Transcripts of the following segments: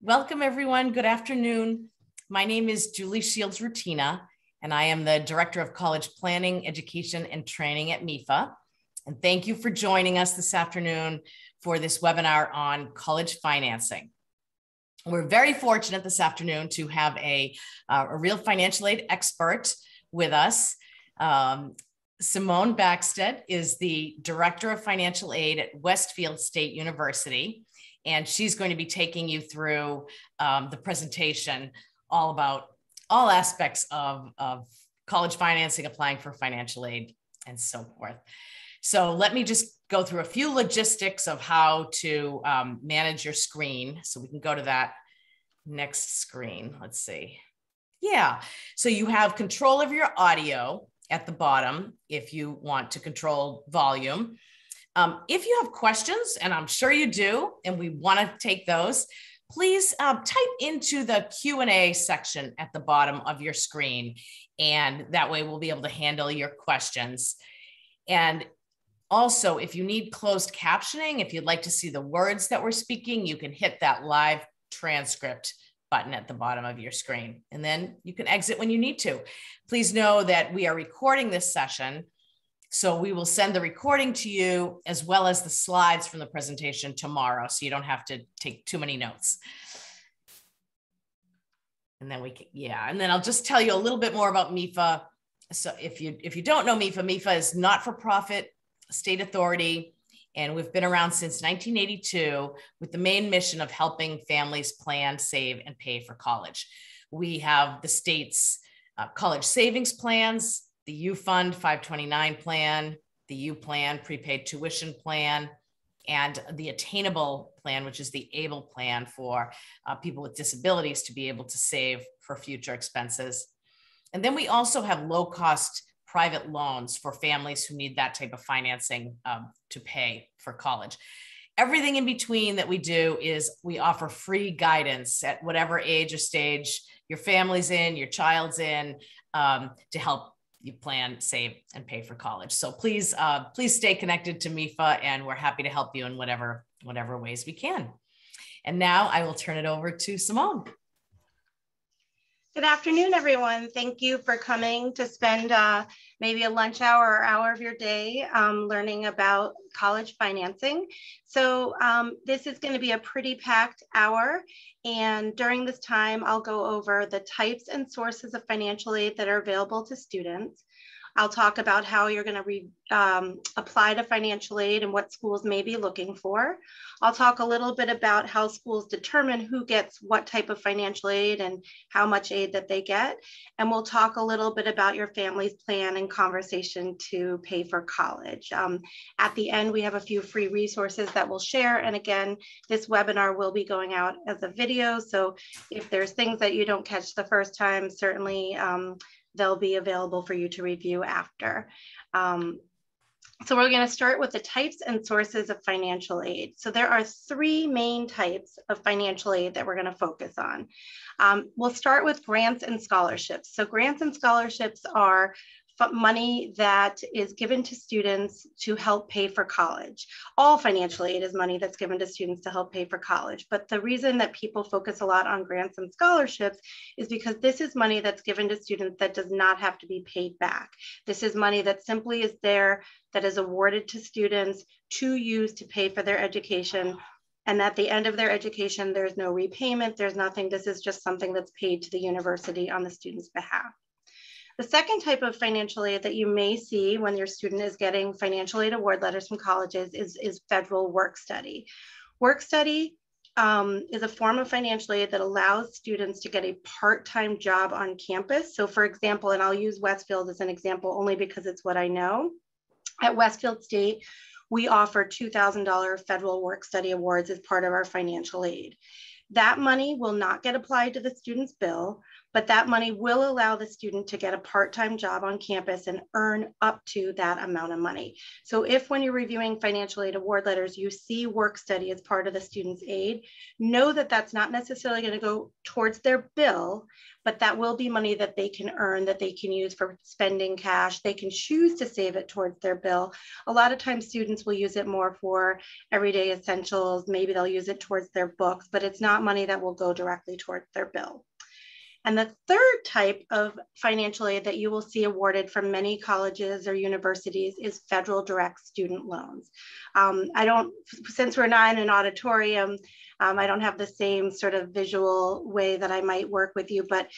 Welcome, everyone. Good afternoon. My name is Julie Shields-Rutina, and I am the Director of College Planning, Education, and Training at MEFA. And thank you for joining us this afternoon for this webinar on college financing. We're very fortunate this afternoon to have a real financial aid expert with us. Simone Backstedt is the Director of Financial Aid at Westfield State University. And she's going to be taking you through the presentation all about all aspects of college financing, applying for financial aid, and so forth. So let me just go through a few logistics of how to manage your screen. So we can go to that next screen. Let's see. Yeah, so you have control of your audio at the bottom if you want to control volume. If you have questions, and I'm sure you do, and we want to take those, please type into the Q&A section at the bottom of your screen, and that way we'll be able to handle your questions. And also, if you need closed captioning, if you'd like to see the words that we're speaking, you can hit that live transcript button at the bottom of your screen, and then you can exit when you need to. Please know that we are recording this session, so we will send the recording to you as well as the slides from the presentation tomorrow, so you don't have to take too many notes. And then and then I'll just tell you a little bit more about MEFA. So if you don't know MEFA, MEFA is not-for-profit state authority, and we've been around since 1982 with the main mission of helping families plan, save, and pay for college. We have the state's college savings plans, the U Fund 529 plan, the U Plan prepaid tuition plan, and the Attainable plan, which is the ABLE plan for people with disabilities to be able to save for future expenses. And then we also have low-cost private loans for families who need that type of financing to pay for college. Everything in between that we do is we offer free guidance at whatever age or stage your family's in, your child's in, to help you plan, save, and pay for college. So please stay connected to MEFA, and we're happy to help you in whatever ways we can. And now I will turn it over to Simone. Good afternoon, everyone. Thank you for coming to spend maybe a lunch hour or hour of your day learning about college financing. So this is going to be a pretty packed hour. And during this time, I'll go over the types and sources of financial aid that are available to students. I'll talk about how you're going to apply to financial aid and what schools may be looking for. I'll talk a little bit about how schools determine who gets what type of financial aid and how much aid that they get. And we'll talk a little bit about your family's plan and conversation to pay for college. At the end, we have a few free resources that we'll share. And again, this webinar will be going out as a video. So if there's things that you don't catch the first time, certainly they'll be available for you to review after. So we're going to start with the types and sources of financial aid. So there are three main types of financial aid that we're going to focus on. We'll start with grants and scholarships. So grants and scholarships are money that is given to students to help pay for college. All financial aid is money that's given to students to help pay for college. But the reason that people focus a lot on grants and scholarships is because this is money that's given to students that does not have to be paid back. This is money that simply is there, that is awarded to students to use to pay for their education. And at the end of their education, there's no repayment, there's nothing. This is just something that's paid to the university on the student's behalf. The second type of financial aid that you may see when your student is getting financial aid award letters from colleges is federal work study. Work study is a form of financial aid that allows students to get a part-time job on campus. So for example, and I'll use Westfield as an example only because it's what I know. At Westfield State, we offer $2,000 federal work study awards as part of our financial aid. That money will not get applied to the student's bill. but that money will allow the student to get a part-time job on campus and earn up to that amount of money. So if when you're reviewing financial aid award letters, you see work study as part of the student's aid, know that that's not necessarily going to go towards their bill, but that will be money that they can earn, that they can use for spending cash. They can choose to save it towards their bill. A lot of times students will use it more for everyday essentials. Maybe they'll use it towards their books, but it's not money that will go directly towards their bill. And the third type of financial aid that you will see awarded from many colleges or universities is federal direct student loans. Since we're not in an auditorium, I don't have the same sort of visual way that I might work with you, but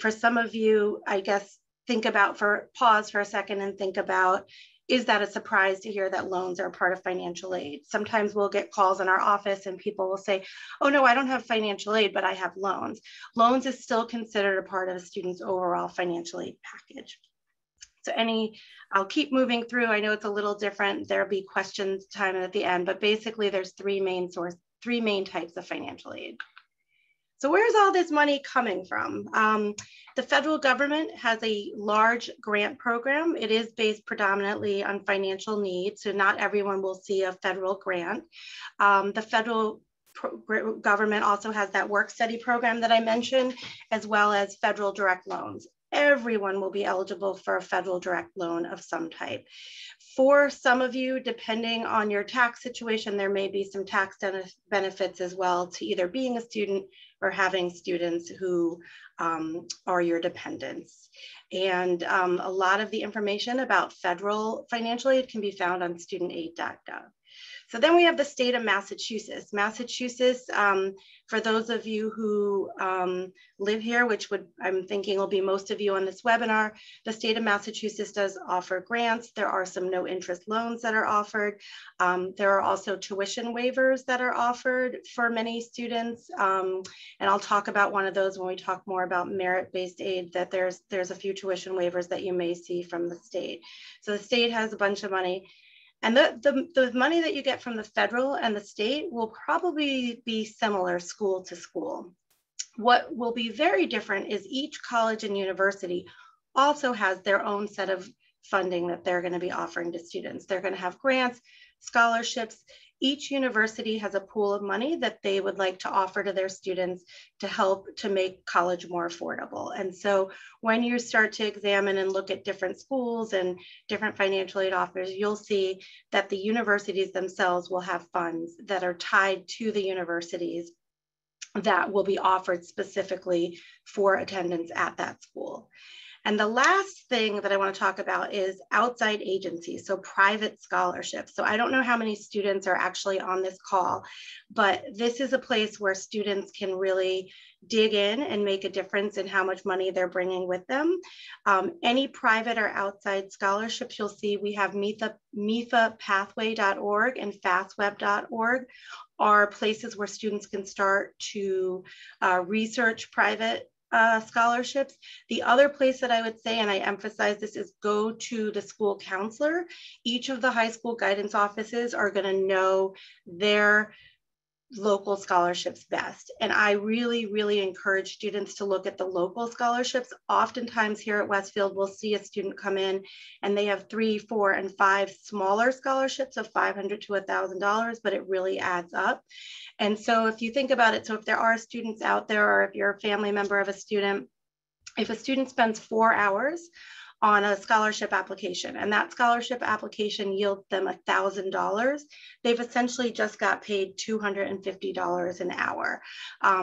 for some of you, I guess, pause for a second and think about, is that a surprise to hear that loans are part of financial aid? Sometimes we'll get calls in our office and people will say, oh no, I don't have financial aid, but I have loans. Loans is still considered a part of a student's overall financial aid package. So I'll keep moving through. I know it's a little different. There'll be questions time at the end, but basically there's three main types of financial aid. So where's all this money coming from? The federal government has a large grant program. It is based predominantly on financial needs, so not everyone will see a federal grant. The federal government also has that work study program that I mentioned, as well as federal direct loans. Everyone will be eligible for a federal direct loan of some type. For some of you, depending on your tax situation, there may be some tax benefits as well to either being a student or having students who are your dependents. And a lot of the information about federal financial aid can be found on studentaid.gov. So then we have the state of Massachusetts. Massachusetts, for those of you who live here, which I'm thinking will be most of you on this webinar, the state of Massachusetts does offer grants. There are some no interest loans that are offered. There are also tuition waivers that are offered for many students. And I'll talk about one of those when we talk more about merit-based aid, that there's a few tuition waivers that you may see from the state. So the state has a bunch of money. And the money that you get from the federal and the state will probably be similar school to school. What will be very different is each college and university also has their own set of funding that they're going to be offering to students. They're going to have grants, scholarships. Each university has a pool of money that they would like to offer to their students to help to make college more affordable. And so when you start to examine and look at different schools and different financial aid offers, you'll see that the universities themselves will have funds that are tied to the universities that will be offered specifically for attendance at that school. And the last thing that I want to talk about is outside agencies, so private scholarships. So I don't know how many students are actually on this call, but this is a place where students can really dig in and make a difference in how much money they're bringing with them. Any private or outside scholarships, you'll see we have MEFApathway.org and FastWeb.org are places where students can start to research private scholarships. The other place that I would say, and I emphasize this, is go to the school counselor. Each of the high school guidance offices are going to know their local scholarships best. And I really, really encourage students to look at the local scholarships. Oftentimes here at Westfield, we'll see a student come in and they have 3, 4, and 5 smaller scholarships of $500 to $1,000, but it really adds up. And so if you think about it, so if there are students out there, or if you're a family member of a student, if a student spends 4 hours on a scholarship application and that scholarship application yields them $1,000, they've essentially just got paid $250 an hour.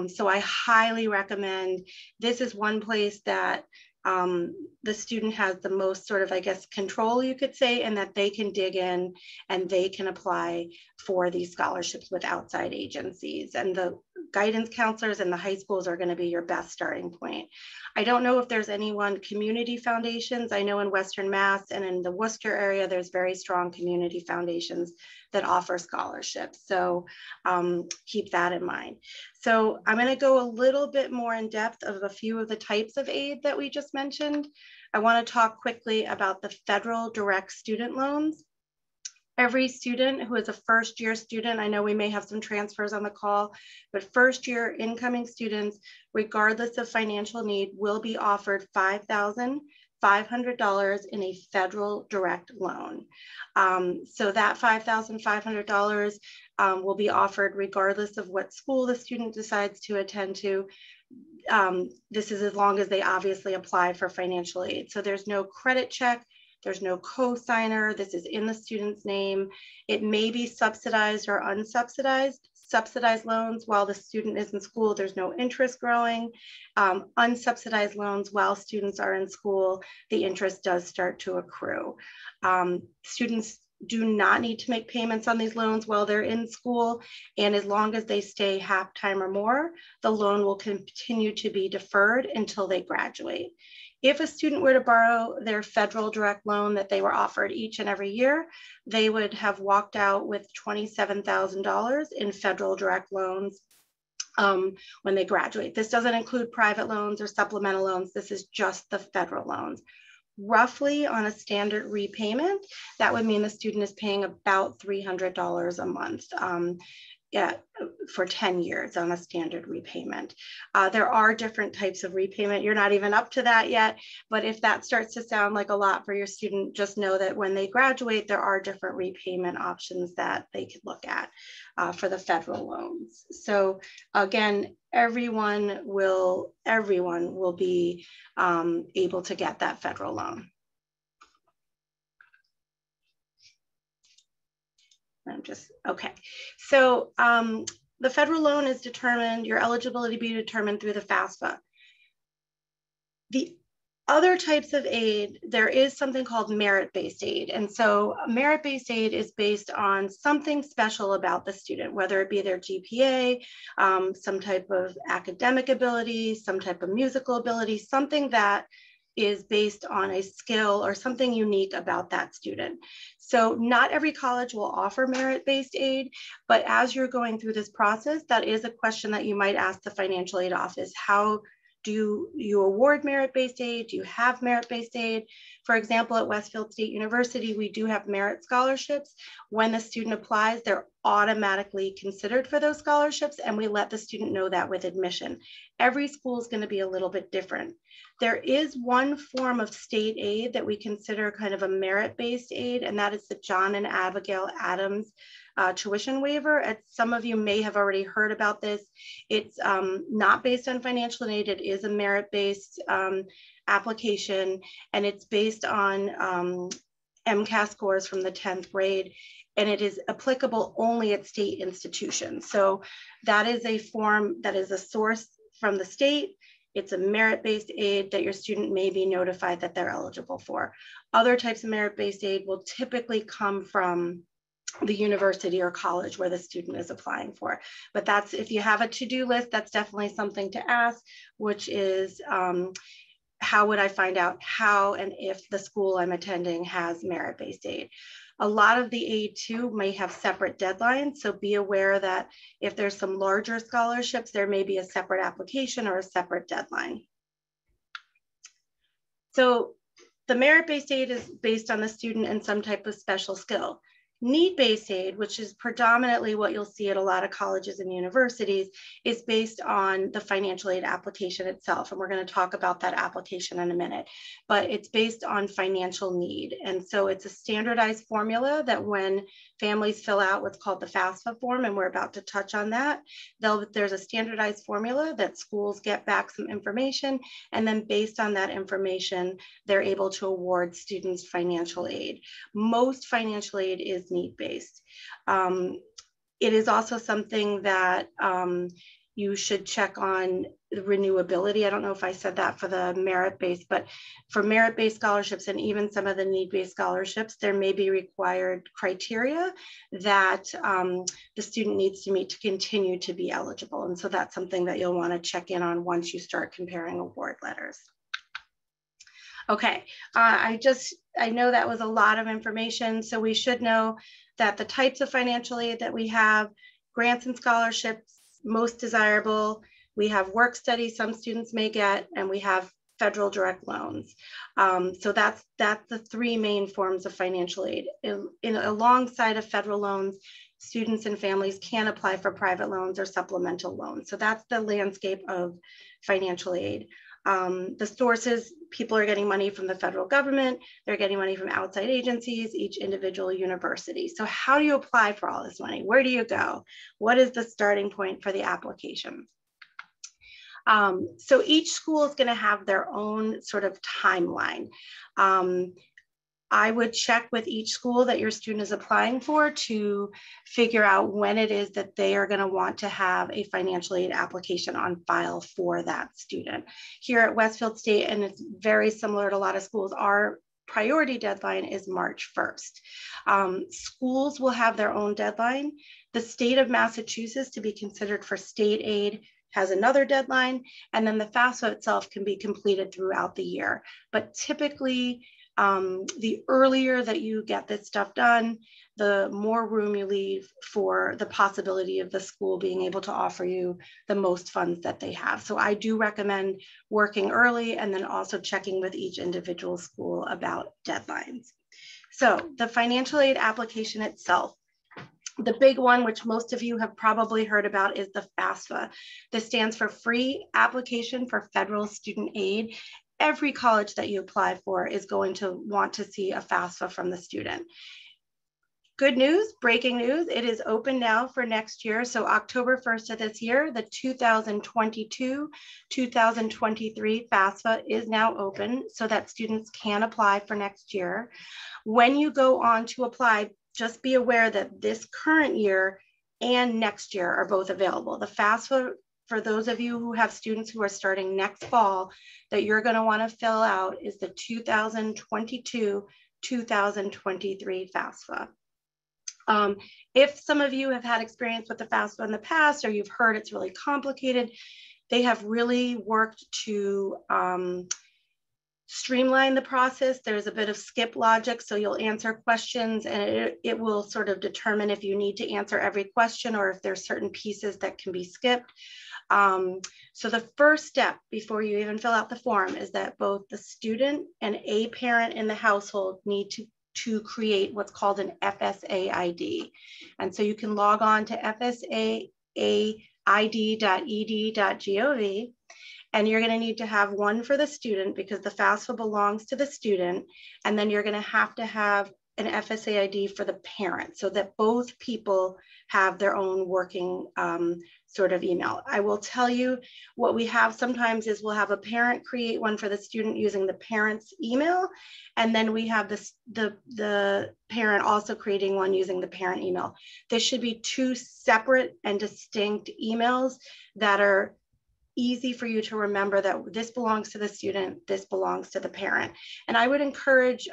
So I highly recommend, this is one place that the student has the most sort of, I guess, control, you could say, and that they can dig in and they can apply for these scholarships with outside agencies. And the guidance counselors and the high schools are going to be your best starting point. I don't know if there's anyone, community foundations. I know in Western Mass and in the Worcester area, there's very strong community foundations that offer scholarships. So keep that in mind. So I'm going to go a little bit more in depth of a few of the types of aid that we just mentioned. I want to talk quickly about the federal direct student loans. Every student who is a first-year student, I know we may have some transfers on the call, but first-year incoming students, regardless of financial need, will be offered $5,500 in a federal direct loan. So that $5,500 will be offered regardless of what school the student decides to attend to. This is as long as they obviously apply for financial aid. So there's no credit check. There's no co-signer. This is in the student's name. It may be subsidized or unsubsidized. Subsidized loans while the student is in school, there's no interest growing. Unsubsidized loans while students are in school, the interest does start to accrue. Students do not need to make payments on these loans while they're in school. And as long as they stay half-time or more, the loan will continue to be deferred until they graduate. If a student were to borrow their federal direct loan that they were offered each and every year, they would have walked out with $27,000 in federal direct loans when they graduate. This doesn't include private loans or supplemental loans. This is just the federal loans. Roughly on a standard repayment, that would mean the student is paying about $300 a month. For 10 years on a standard repayment. There are different types of repayment. You're not even up to that yet, but if that starts to sound like a lot for your student, just know that when they graduate, there are different repayment options that they could look at for the federal loans. So again, everyone will be able to get that federal loan. Okay. So the federal loan is determined, your eligibility be determined through the FAFSA. The other types of aid, there is something called merit-based aid. And so merit-based aid is based on something special about the student, whether it be their GPA, some type of academic ability, some type of musical ability, something that is based on a skill or something unique about that student. So not every college will offer merit-based aid, but as you're going through this process, that is a question that you might ask the financial aid office. How do you award merit-based aid? Do you have merit-based aid? For example, at Westfield State University, we do have merit scholarships. When the student applies, they're automatically considered for those scholarships, and we let the student know that with admission. Every school is going to be a little bit different. There is one form of state aid that we consider kind of a merit-based aid, and that is the John and Abigail Adams tuition waiver. As some of you may have already heard about this. It's not based on financial aid. It is a merit-based application, and it's based on MCAS scores from the 10th grade, and it is applicable only at state institutions. So that is a form that is a source from the state. It's a merit-based aid that your student may be notified that they're eligible for. Other types of merit-based aid will typically come from the university or college where the student is applying for. But that's, if you have a to-do list, that's definitely something to ask, which is how would I find out how and if the school I'm attending has merit-based aid? A lot of the aid too may have separate deadlines, so be aware that if there's some larger scholarships, there may be a separate application or a separate deadline. So the merit-based aid is based on the student and some type of special skill. Need-based aid, which is predominantly what you'll see at a lot of colleges and universities, is based on the financial aid application itself. And we're going to talk about that application in a minute, but it's based on financial need. And so it's a standardized formula that when families fill out what's called the FAFSA form, and we're about to touch on that, there's a standardized formula that schools get back some information. And then based on that information, they're able to award students financial aid. Most financial aid is need-based. It is also something that you should check on the renewability. I don't know if I said that for the merit-based, but for merit-based scholarships and even some of the need-based scholarships, there may be required criteria that the student needs to meet to continue to be eligible. And so that's something that you'll want to check in on once you start comparing award letters. Okay, I know that was a lot of information, so we should know that the types of financial aid that we have: grants and scholarships, most desirable. We have work study some students may get, and we have federal direct loans. So that's the three main forms of financial aid. Alongside of federal loans, students and families can apply for private loans or supplemental loans. So that's the landscape of financial aid. The sources, people are getting money from the federal government, they're getting money from outside agencies, each individual university. So how do you apply for all this money? Where do you go? What is the starting point for the application? So each school is going to have their own sort of timeline. I would check with each school that your student is applying for to figure out when it is that they are going to want to have a financial aid application on file for that student. Here at Westfield State, and it's very similar to a lot of schools, our priority deadline is March 1st. Schools will have their own deadline. The state of Massachusetts, to be considered for state aid, has another deadline, and then the FAFSA itself can be completed throughout the year. But typically, the earlier that you get this stuff done, the more room you leave for the possibility of the school being able to offer you the most funds that they have. So I do recommend working early and then also checking with each individual school about deadlines. So the financial aid application itself, the big one, which most of you have probably heard about, is the FAFSA. This stands for Free Application for Federal Student Aid. Every college that you apply for is going to want to see a FAFSA from the student. Good news, breaking news, it is open now for next year. So October 1st of this year, the 2022-2023 FAFSA is now open so that students can apply for next year. When you go on to apply, just be aware that this current year and next year are both available. The FAFSA, for those of you who have students who are starting next fall, that you're going to want to fill out is the 2022-2023 FAFSA. If some of you have had experience with the FAFSA in the past, or you've heard it's really complicated, they have really worked to streamline the process. There's a bit of skip logic, so you'll answer questions and it will sort of determine if you need to answer every question or if there's certain pieces that can be skipped. So the first step before you even fill out the form is that both the student and a parent in the household need to create what's called an FSA ID. And so you can log on to fsaid.ed.gov. And you're going to need to have one for the student because the FAFSA belongs to the student. And then you're going to have an FSA ID for the parent so that both people have their own working sort of email. I will tell you what we have sometimes is we'll have a parent create one for the student using the parent's email. And then we have the parent also creating one using the parent email. This should be two separate and distinct emails that are easy for you to remember that this belongs to the student, this belongs to the parent. And I would encourage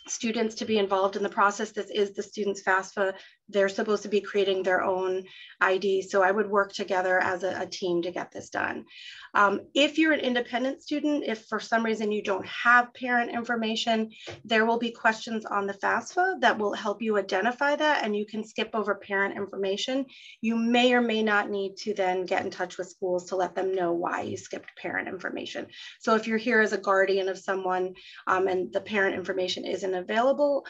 students to be involved in the process. This is the student's FAFSA. They're supposed to be creating their own ID. So I would work together as a team to get this done. If you're an independent student, if for some reason you don't have parent information, there will be questions on the FAFSA that will help you identify that, and you can skip over parent information. You may or may not need to then get in touch with schools to let them know why you skipped parent information. So if you're here as a guardian of someone and the parent information isn't available,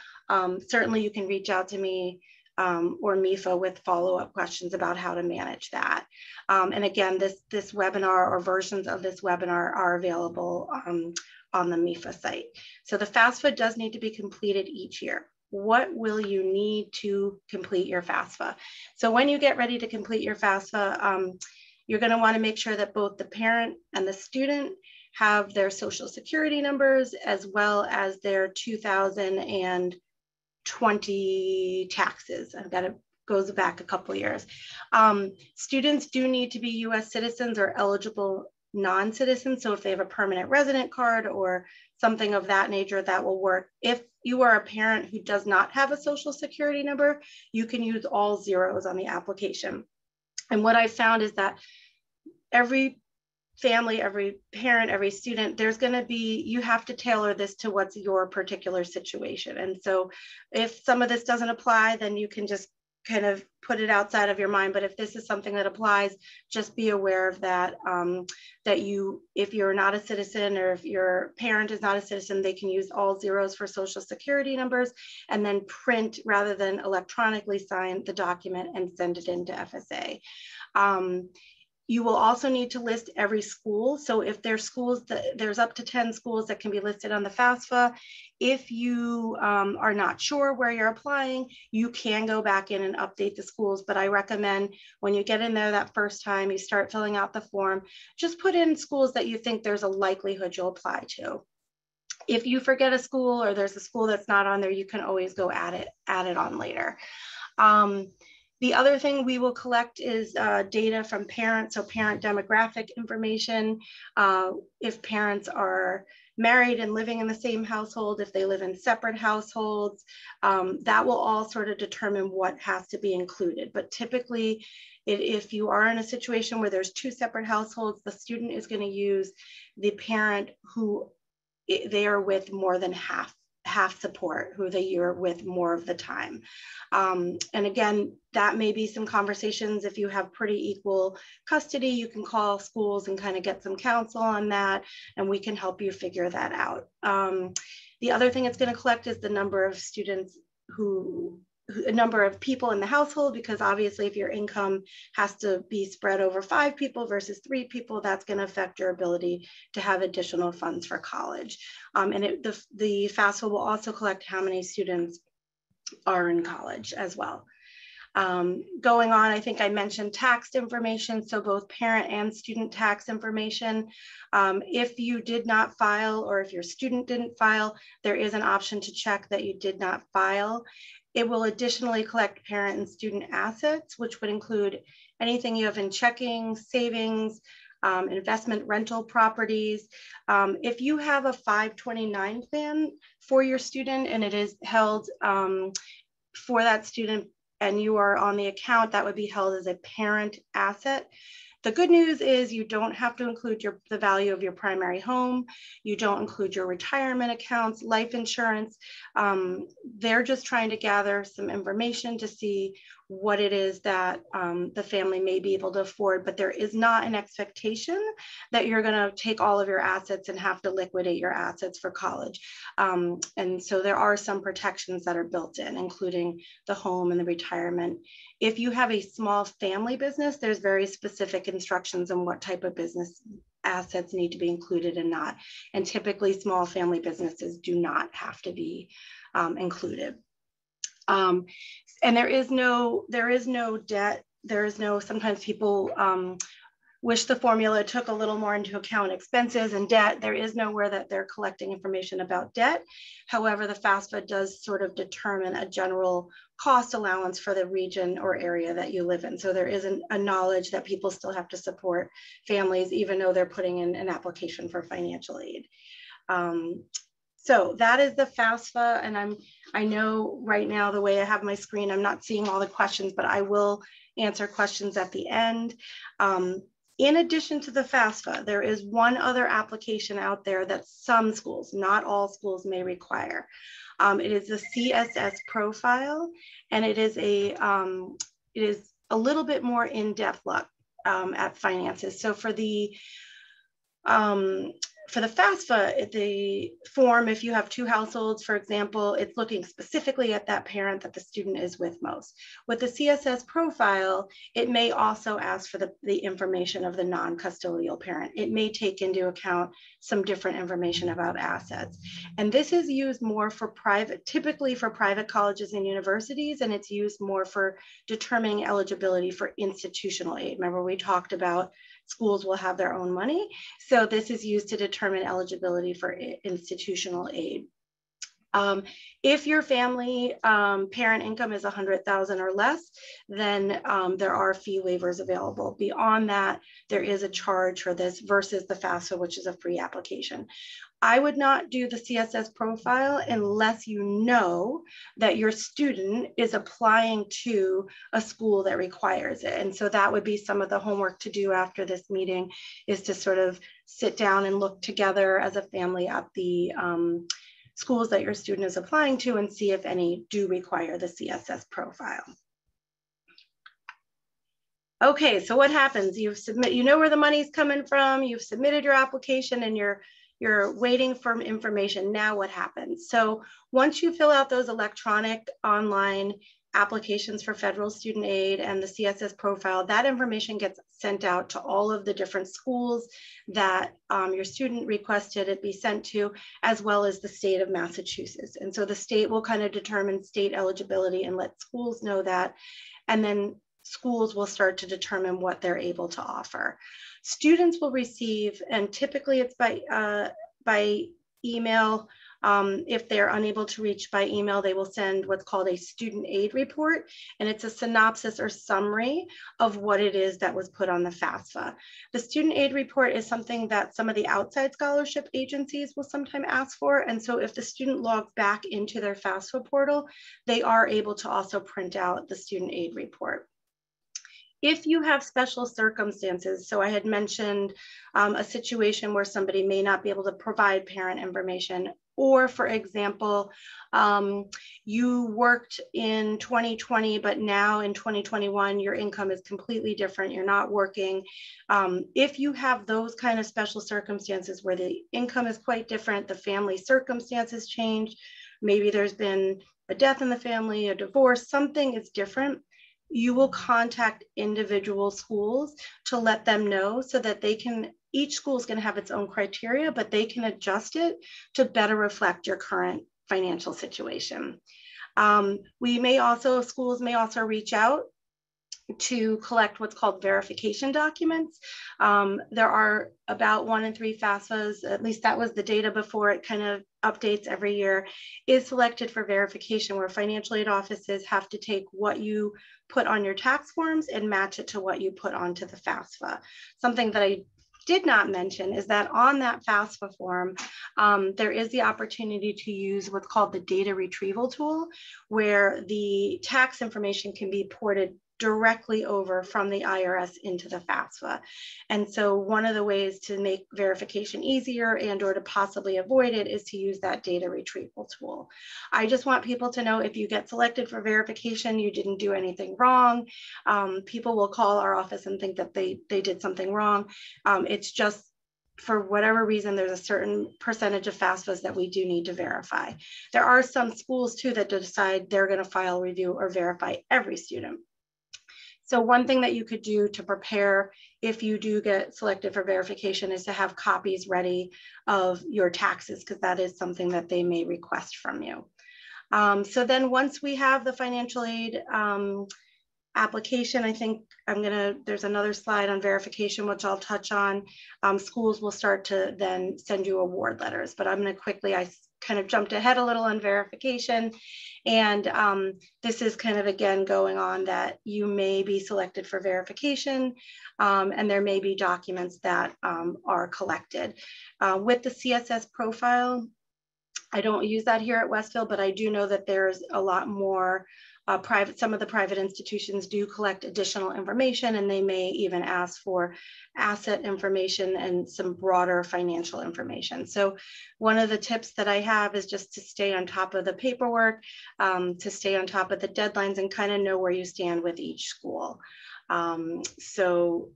certainly you can reach out to me or MEFA with follow-up questions about how to manage that. And again, this webinar or versions of this webinar are available on the MEFA site. So the FAFSA does need to be completed each year. What will you need to complete your FAFSA? So when you get ready to complete your FAFSA, you're going to want to make sure that both the parent and the student have their social security numbers as well as their 2020 taxes. That goes back a couple years. Students do need to be US citizens or eligible non-citizens. So if they have a permanent resident card or something of that nature, that will work. If you are a parent who does not have a social security number, you can use all zeros on the application. And what I found is that every family, every parent, every student, there's going to be, you have to tailor this to what's your particular situation. And so if some of this doesn't apply, then you can just kind of put it outside of your mind, but if this is something that applies, just be aware of that, if you're not a citizen or if your parent is not a citizen, they can use all zeros for social security numbers and then print rather than electronically sign the document and send it into FSA. You will also need to list every school. So if there's schools, there's up to 10 schools that can be listed on the FAFSA. If you are not sure where you're applying, you can go back in and update the schools. But I recommend when you get in there that first time, you start filling out the form, just put in schools that you think there's a likelihood you'll apply to. If you forget a school or there's a school that's not on there, you can always go add it on later. The other thing we will collect is data from parents, so parent demographic information. If parents are married and living in the same household, if they live in separate households, that will all sort of determine what has to be included. But typically, if you are in a situation where there's two separate households, the student is going to use the parent who they are with more than half support, who they are with more of the time. And again, that may be some conversations. If you have pretty equal custody, you can call schools and kind of get some counsel on that, and we can help you figure that out. The other thing it's going to collect is the number of students a number of people in the household, because obviously if your income has to be spread over 5 people versus 3 people, that's going to affect your ability to have additional funds for college. And the FAFSA will also collect how many students are in college as well. Going on, I think I mentioned tax information, so both parent and student tax information. If you did not file, or if your student didn't file, there is an option to check that you did not file. It will additionally collect parent and student assets, which would include anything you have in checking, savings, investment rental properties. If you have a 529 plan for your student and it is held for that student and you are on the account, that would be held as a parent asset. The good news is you don't have to include the value of your primary home. You don't include your retirement accounts, life insurance. They're just trying to gather some information to see what it is that the family may be able to afford, but there is not an expectation that you're going to take all of your assets and have to liquidate your assets for college. And so there are some protections that are built in, including the home and the retirement. If you have a small family business, there's very specific instructions on what type of business assets need to be included and not. And typically small family businesses do not have to be included. And there is no debt. There is no, sometimes people wish the formula took a little more into account expenses and debt. There is nowhere that they're collecting information about debt. However, the FAFSA does sort of determine a general cost allowance for the region or area that you live in. So there isn't a knowledge that people still have to support families, even though they're putting in an application for financial aid. So that is the FAFSA, and I know right now the way I have my screen, I'm not seeing all the questions, but I will answer questions at the end. In addition to the FAFSA, there is one other application out there that some schools, not all schools, may require. It is a CSS profile, and it is a little bit more in-depth look at finances. So for the FAFSA, the form, if you have 2 households, for example, it's looking specifically at that parent that the student is with most. With the CSS profile, it may also ask for the information of the non-custodial parent. It may take into account some different information about assets. And this is used more for typically for private colleges and universities, and it's used more for determining eligibility for institutional aid. Remember, we talked about schools will have their own money. So this is used to determine eligibility for institutional aid. If your family parent income is $100,000 or less, then there are fee waivers available. Beyond that, there is a charge for this versus the FAFSA, which is a free application. I would not do the CSS profile unless you know that your student is applying to a school that requires it. And so that would be some of the homework to do after this meeting, is to sort of sit down and look together as a family at the schools that your student is applying to and see if any do require the CSS profile. Okay, so what happens? You know where the money's coming from, you've submitted your application, and you're waiting for information. Now what happens? So once you fill out those electronic online applications for federal student aid and the CSS profile, that information gets sent out to all of the different schools that your student requested it be sent to, as well as the state of Massachusetts. And so the state will kind of determine state eligibility and let schools know that. And then schools will start to determine what they're able to offer. Students will receive, and typically it's by email. If they're unable to reach by email, they will send what's called a student aid report, and it's a synopsis or summary of what it is that was put on the FAFSA. The student aid report is something that some of the outside scholarship agencies will sometimes ask for, and so if the student logs back into their FAFSA portal, they are able to also print out the student aid report. If you have special circumstances, so I had mentioned a situation where somebody may not be able to provide parent information, or for example, you worked in 2020, but now in 2021, your income is completely different, you're not working. If you have those kind of special circumstances where the income is quite different, the family circumstances change, maybe there's been a death in the family, a divorce, something is different, you will contact individual schools to let them know so that they can, each school is going to have its own criteria, but they can adjust it to better reflect your current financial situation. Schools may also reach out to collect what's called verification documents. There are about 1 in 3 FAFSAs, at least that was the data before, it kind of updates every year, is selected for verification, where financial aid offices have to take what you put on your tax forms and match it to what you put onto the FAFSA. Something that I did not mention is that on that FAFSA form, there is the opportunity to use what's called the data retrieval tool, where the tax information can be ported directly over from the IRS into the FAFSA. And so one of the ways to make verification easier and or to possibly avoid it is to use that data retrieval tool. I just want people to know, if you get selected for verification, you didn't do anything wrong. People will call our office and think that they did something wrong. It's just, for whatever reason, there's a certain percentage of FAFSAs that we do need to verify. There are some schools too that decide they're going to file, review, or verify every student. So one thing that you could do to prepare if you do get selected for verification is to have copies ready of your taxes, because that is something that they may request from you. So then once we have the financial aid application, I think there's another slide on verification, which I'll touch on. Schools will start to then send you award letters, but I'm going to quickly, I kind of jumped ahead a little on verification. And this is kind of, again, going on that you may be selected for verification, and there may be documents that are collected. With the CSS profile, I don't use that here at Westfield, but I do know that there's a lot more some of the private institutions do collect additional information, and they may even ask for asset information and some broader financial information. So one of the tips that I have is just to stay on top of the paperwork, to stay on top of the deadlines, and kind of know where you stand with each school. So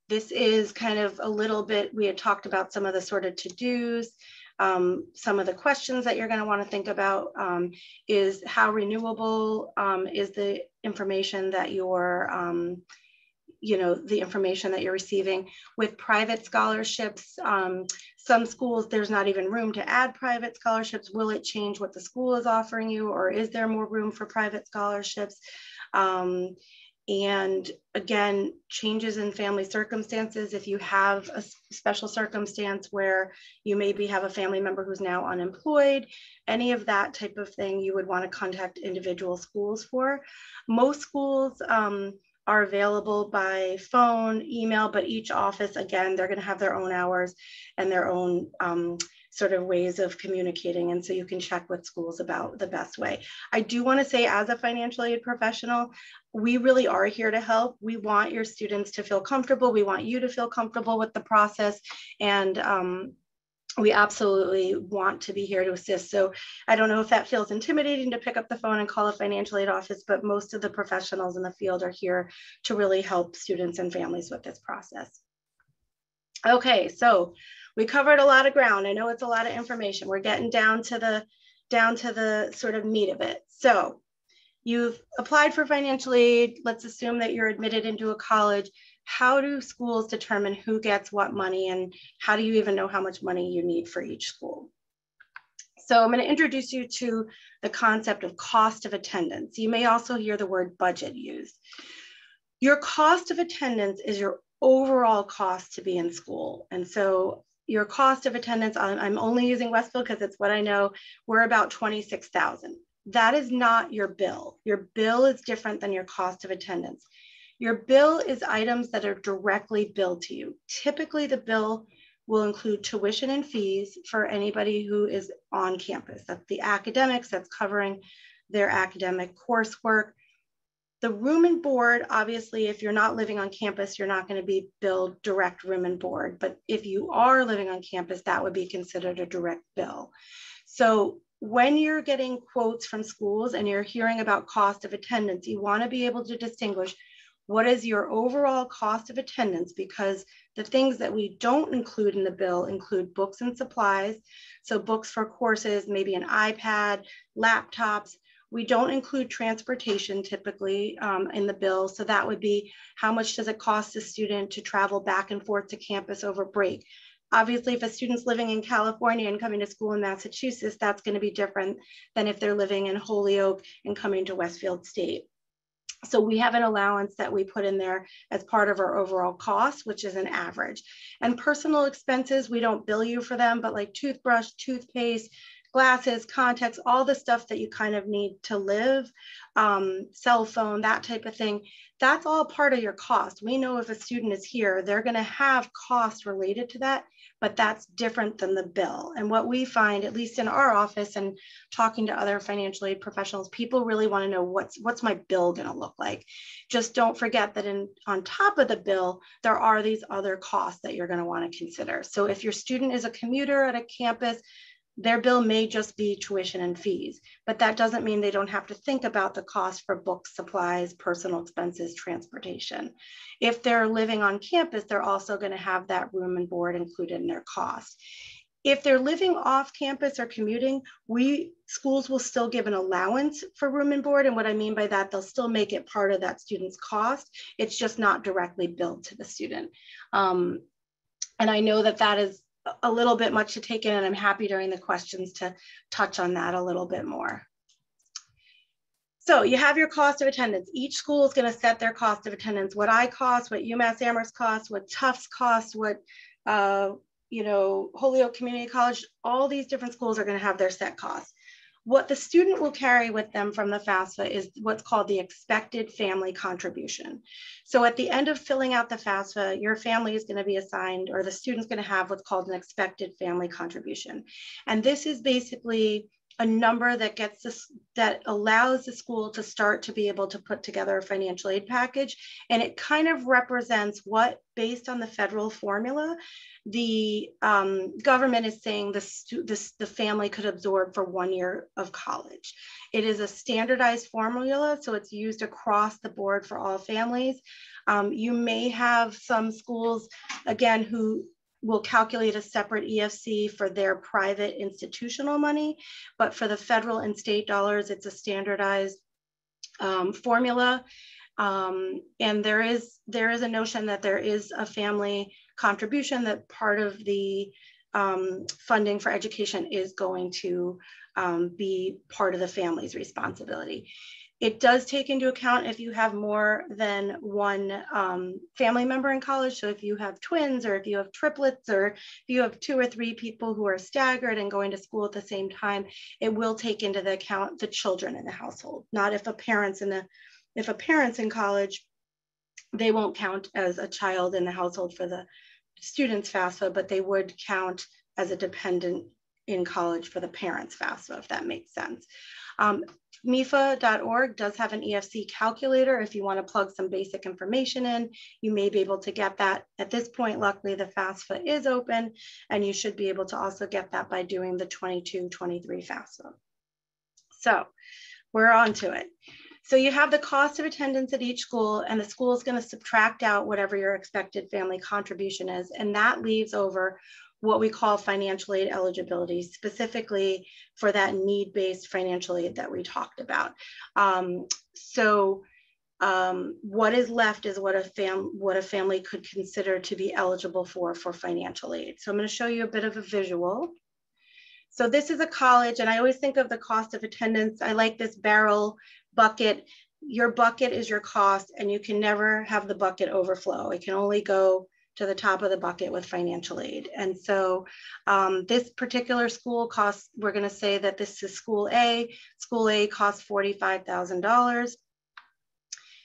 this is kind of a little bit, we had talked about some of the sort of to-dos. Some of the questions that you're going to want to think about is how renewable is the information that you're, the information that you're receiving. With private scholarships, some schools, there's not even room to add private scholarships. Will it change what the school is offering you, or is there more room for private scholarships? And again, changes in family circumstances. If you have a special circumstance where you maybe have a family member who's now unemployed, any of that type of thing, you would want to contact individual schools for. Most schools are available by phone, email, but each office, again, they're going to have their own hours and their own sort of ways of communicating. And so you can check with schools about the best way. I do want to say, as a financial aid professional, we really are here to help. We want your students to feel comfortable. We want you to feel comfortable with the process. And we absolutely want to be here to assist. So I don't know if that feels intimidating to pick up the phone and call a financial aid office, but most of the professionals in the field are here to really help students and families with this process. Okay, so we covered a lot of ground. I know it's a lot of information. We're getting down to the sort of meat of it. So you've applied for financial aid. Let's assume that you're admitted into a college. How do schools determine who gets what money, and how do you even know how much money you need for each school? So I'm going to introduce you to the concept of cost of attendance. You may also hear the word budget used. Your cost of attendance is your overall cost to be in school. And so your cost of attendance, I'm only using Westfield because it's what I know, we're about $26,000. That is not your bill. Your bill is different than your cost of attendance. Your bill is items that are directly billed to you. Typically, the bill will include tuition and fees for anybody who is on campus. That's the academics, that's covering their academic coursework. The room and board, obviously, if you're not living on campus, you're not going to be billed direct room and board. But if you are living on campus, that would be considered a direct bill. So when you're getting quotes from schools and you're hearing about cost of attendance, you want to be able to distinguish what is your overall cost of attendance, because the things that we don't include in the bill include books and supplies. So books for courses, maybe an iPad, laptops. We don't include transportation typically in the bill. So that would be how much does it cost a student to travel back and forth to campus over break? Obviously, if a student's living in California and coming to school in Massachusetts, that's going to be different than if they're living in Holyoke and coming to Westfield State. So we have an allowance that we put in there as part of our overall cost, which is an average. And personal expenses, we don't bill you for them, but like toothbrush, toothpaste, glasses, contacts, all the stuff that you kind of need to live, cell phone, that type of thing, that's all part of your cost. We know if a student is here, they're going to have costs related to that, but that's different than the bill. And what we find, at least in our office and talking to other financial aid professionals, people really want to know what's my bill going to look like. Just don't forget that on top of the bill, there are these other costs that you're going to want to consider. So if your student is a commuter at a campus, their bill may just be tuition and fees, but that doesn't mean they don't have to think about the cost for books, supplies, personal expenses, transportation. If they're living on campus, they're also going to have that room and board included in their cost. If they're living off campus or commuting, schools will still give an allowance for room and board. And what I mean by that, they'll still make it part of that student's cost. It's just not directly billed to the student. And I know that is a little bit much to take in, and I'm happy during the questions to touch on that a little bit more. So you have your cost of attendance. Each school is going to set their cost of attendance, what I cost, what UMass Amherst costs, what Tufts costs, what Holyoke Community College, all these different schools are going to have their set costs. What the student will carry with them from the FAFSA is what's called the expected family contribution. So at the end of filling out the FAFSA, your family is going to be assigned, or the student's going to have what's called an expected family contribution. And this is basically a number that allows the school to start to be able to put together a financial aid package. And it kind of represents what, based on the federal formula, the government is saying the family could absorb for 1 year of college. It is a standardized formula, so it's used across the board for all families. You may have some schools, again, who will calculate a separate EFC for their private institutional money, but for the federal and state dollars, it's a standardized formula. And there is a notion that there is a family contribution, that part of the funding for education is going to be part of the family's responsibility. It does take into account if you have more than one family member in college. So if you have twins, or if you have triplets, or if you have 2 or 3 people who are staggered and going to school at the same time, it will take into the account the children in the household. Not if a parent's in college, they won't count as a child in the household for the student's FAFSA, but they would count as a dependent in college for the parent's FAFSA, if that makes sense. MEFA.org does have an EFC calculator. If you want to plug some basic information in, you may be able to get that. At this point, luckily, the FAFSA is open, and you should be able to also get that by doing the 22-23 FAFSA. So we're on to it. So you have the cost of attendance at each school, and the school is going to subtract out whatever your expected family contribution is, and that leaves over what we call financial aid eligibility, specifically for that need-based financial aid that we talked about. What is left is what a family could consider to be eligible for financial aid. So I'm going to show you a bit of a visual. So this is a college, and I always think of the cost of attendance. I like this barrel bucket. Your bucket is your cost, and you can never have the bucket overflow. It can only go to the top of the bucket with financial aid. And so this particular school costs, we're going to say that this is school A. School A costs $45,000.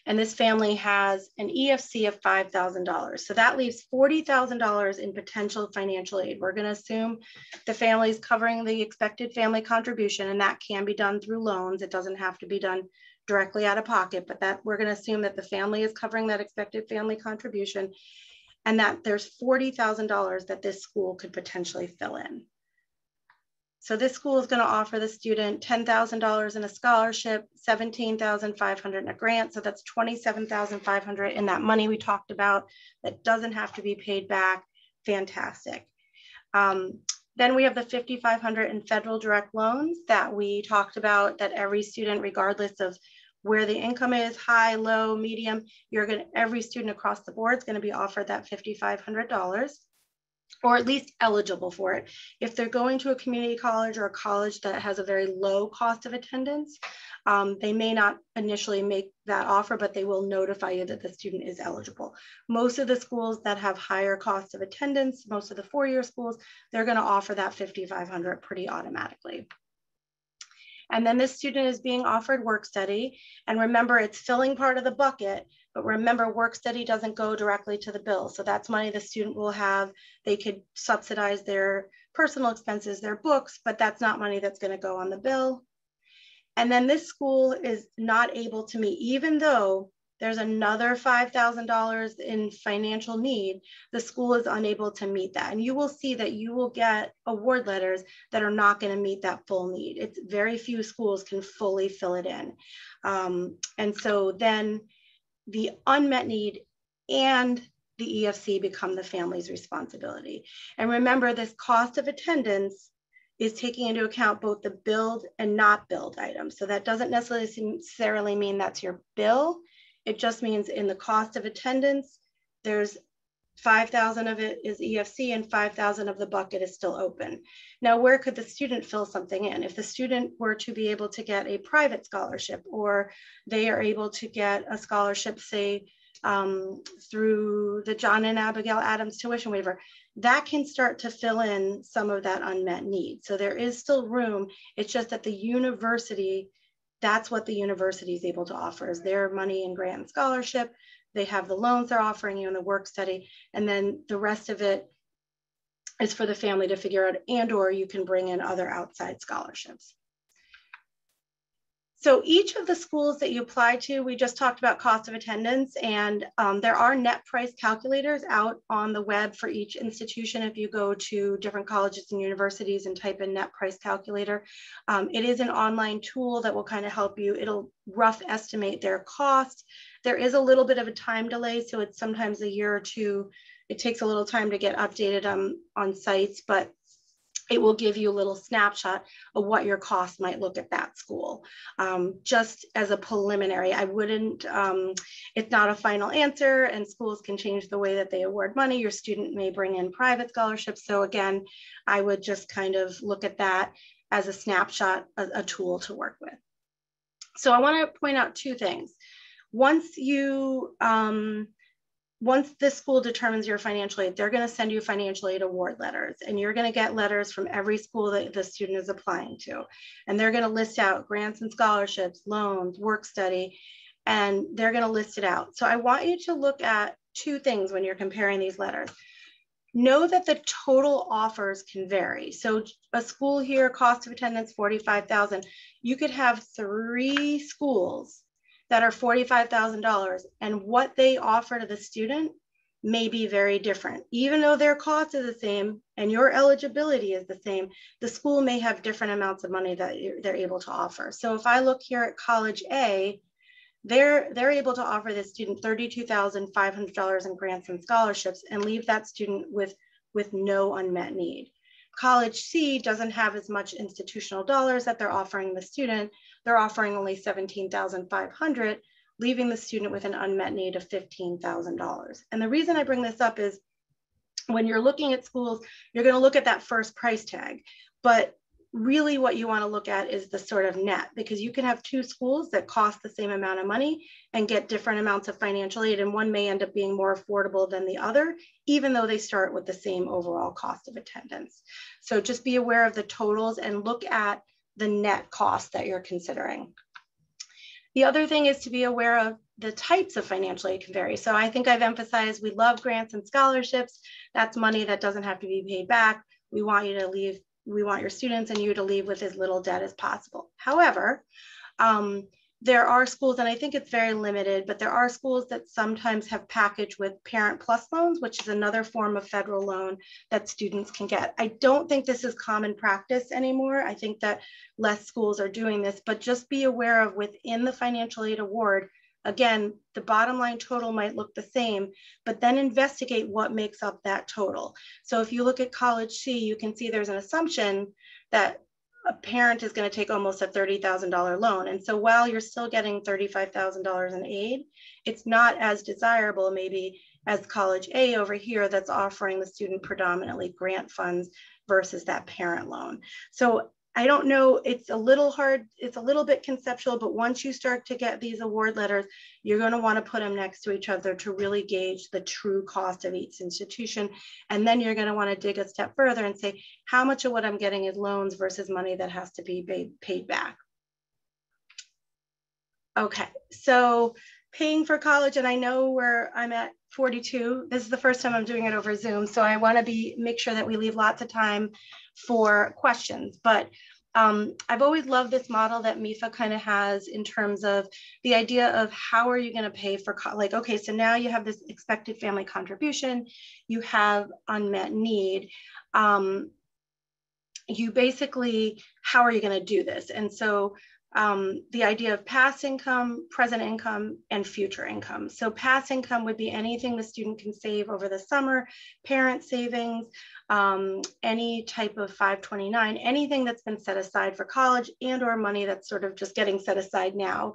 And this family has an EFC of $5,000. So that leaves $40,000 in potential financial aid. We're going to assume the family is covering the expected family contribution, and that can be done through loans. It doesn't have to be done directly out of pocket, but that we're going to assume that the family is covering that expected family contribution, and that there's $40,000 that this school could potentially fill in. So this school is going to offer the student $10,000 in a scholarship, $17,500 in a grant. So that's $27,500 in that money we talked about that doesn't have to be paid back. Fantastic. Then we have the $5,500 in federal direct loans that we talked about, that every student, regardless of where the income is, high, low, medium, every student across the board is going to be offered that $5,500, or at least eligible for it. If they're going to a community college or a college that has a very low cost of attendance, they may not initially make that offer, but they will notify you that the student is eligible. Most of the schools that have higher costs of attendance, most of the four-year schools, they're going to offer that $5,500 pretty automatically. And then this student is being offered work study. And remember, it's filling part of the bucket, but remember, work study doesn't go directly to the bill. So that's money the student will have. They could subsidize their personal expenses, their books, but that's not money that's going to go on the bill. And then this school is not able to meet, even though there's another $5,000 in financial need, the school is unable to meet that. And you will see that you will get award letters that are not going to meet that full need. It's very few schools can fully fill it in. And so then the unmet need and the EFC become the family's responsibility. And remember, this cost of attendance is taking into account both the billed and not billed items. So that doesn't necessarily mean that's your bill. It just means in the cost of attendance, there's 5,000 of it is EFC and 5,000 of the bucket is still open. Now, where could the student fill something in? If the student were to be able to get a private scholarship, or they are able to get a scholarship, say, through the John and Abigail Adams tuition waiver, that can start to fill in some of that unmet need. So there is still room. It's just that the university, that's what the university is able to offer, is their money and grant and scholarship. They have the loans they're offering you in the work study, and then the rest of it is for the family to figure out, and or you can bring in other outside scholarships. So each of the schools that you apply to, we just talked about cost of attendance, and there are net price calculators out on the web for each institution. If you go to different colleges and universities and type in net price calculator, it is an online tool that will kind of help you. It'll rough estimate their cost. There is a little bit of a time delay, so it's sometimes a year or two. It takes a little time to get updated on sites, but it will give you a little snapshot of what your cost might look at that school. Just as a preliminary, I wouldn't, it's not a final answer, and schools can change the way that they award money. Your student may bring in private scholarships. So again, I would just kind of look at that as a snapshot, a tool to work with. So I want to point out two things. Once this school determines your financial aid, they're going to send you financial aid award letters, and you're going to get letters from every school that the student is applying to. And they're going to list out grants and scholarships, loans, work study, and they're going to list it out. So I want you to look at two things when you're comparing these letters. know that the total offers can vary. So a school here, cost of attendance, $45,000. You could have 3 schools that are $45,000, and what they offer to the student may be very different. Even though their cost is the same and your eligibility is the same, the school may have different amounts of money that they're able to offer. So if I look here at College A, they're able to offer this student $32,500 in grants and scholarships and leave that student with no unmet need. College C doesn't have as much institutional dollars that they're offering the student. They're offering only $17,500, leaving the student with an unmet need of $15,000. And the reason I bring this up is when you're looking at schools, you're going to look at that first price tag, but really what you want to look at is the sort of net, because you can have 2 schools that cost the same amount of money and get different amounts of financial aid, and one may end up being more affordable than the other, even though they start with the same overall cost of attendance. So just be aware of the totals and look at the net cost that you're considering. The other thing is to be aware of the types of financial aid can vary. So I think I've emphasized we love grants and scholarships. That's money that doesn't have to be paid back. We want your students and you to leave with as little debt as possible. However, there are schools, and I think it's very limited, but there are schools that sometimes have packaged with Parent Plus loans, which is another form of federal loan that students can get. I don't think this is common practice anymore. I think that less schools are doing this, but just be aware of within the financial aid award, again, the bottom line total might look the same, but then investigate what makes up that total. So if you look at College C, you can see there's an assumption that a parent is going to take almost a $30,000 loan. And so while you're still getting $35,000 in aid, it's not as desirable maybe as College A over here that's offering the student predominantly grant funds versus that parent loan. So I don't know, it's a little hard, it's a little bit conceptual, but once you start to get these award letters, you're going to want to put them next to each other to really gauge the true cost of each institution. And then you're going to want to dig a step further and say, how much of what I'm getting is loans versus money that has to be paid back. Okay, so paying for college, and I know where I'm at 42. This is the first time I'm doing it over Zoom, so I want to make sure that we leave lots of time for questions. But I've always loved this model that MEFA kind of has in terms of the idea of how are you going to pay for, like, okay, so now you have this expected family contribution, you have unmet need. You basically, how are you going to do this? And so the idea of past income, present income, and future income. So past income would be anything the student can save over the summer, parent savings, any type of 529, anything that's been set aside for college and or money that's sort of just getting set aside now.